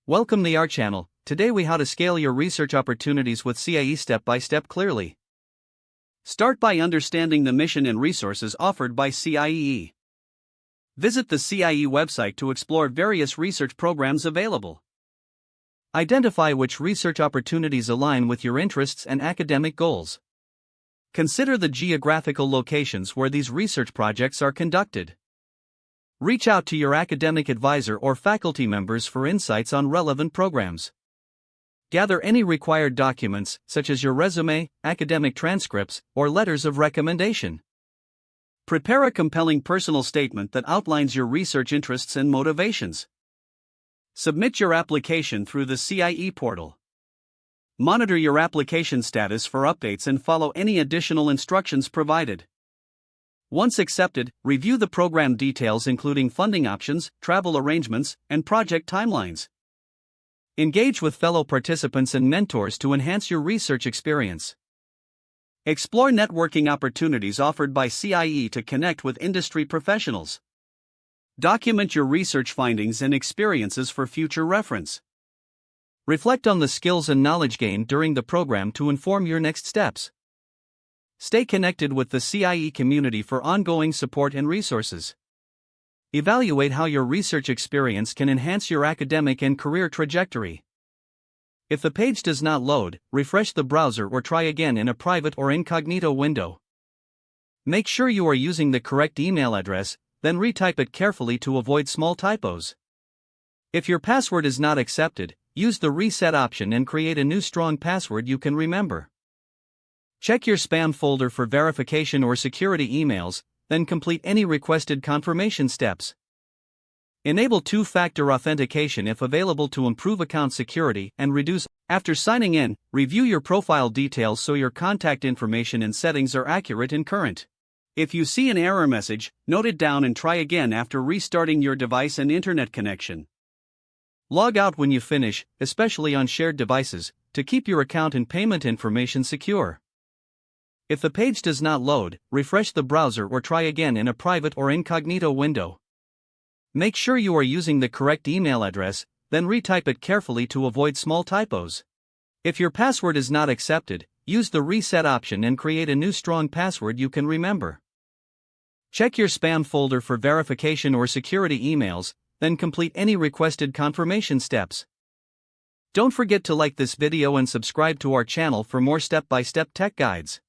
Welcome to our channel. Today we how to scale your research opportunities with CIEE step by step clearly. Start by understanding the mission and resources offered by CIEE. Visit the CIEE website to explore various research programs available. Identify which research opportunities align with your interests and academic goals. Consider the geographical locations where these research projects are conducted. Reach out to your academic advisor or faculty members for insights on relevant programs. Gather any required documents, such as your resume, academic transcripts, or letters of recommendation. Prepare a compelling personal statement that outlines your research interests and motivations. Submit your application through the CIEE portal. Monitor your application status for updates and follow any additional instructions provided. Once accepted, review the program details including funding options, travel arrangements, and project timelines. Engage with fellow participants and mentors to enhance your research experience. Explore networking opportunities offered by CIEE to connect with industry professionals. Document your research findings and experiences for future reference. Reflect on the skills and knowledge gained during the program to inform your next steps. Stay connected with the CIEE community for ongoing support and resources. Evaluate how your research experience can enhance your academic and career trajectory. If the page does not load, refresh the browser or try again in a private or incognito window. Make sure you are using the correct email address, then retype it carefully to avoid small typos. If your password is not accepted, use the reset option and create a new strong password you can remember. Check your spam folder for verification or security emails, then complete any requested confirmation steps. Enable two-factor authentication if available to improve account security and reduce. After signing in, review your profile details so your contact information and settings are accurate and current. If you see an error message, note it down and try again after restarting your device and internet connection. Log out when you finish, especially on shared devices, to keep your account and payment information secure. If the page does not load, refresh the browser or try again in a private or incognito window. Make sure you are using the correct email address, then retype it carefully to avoid small typos. If your password is not accepted, use the reset option and create a new strong password you can remember. Check your spam folder for verification or security emails, then complete any requested confirmation steps. Don't forget to like this video and subscribe to our channel for more step-by-step tech guides.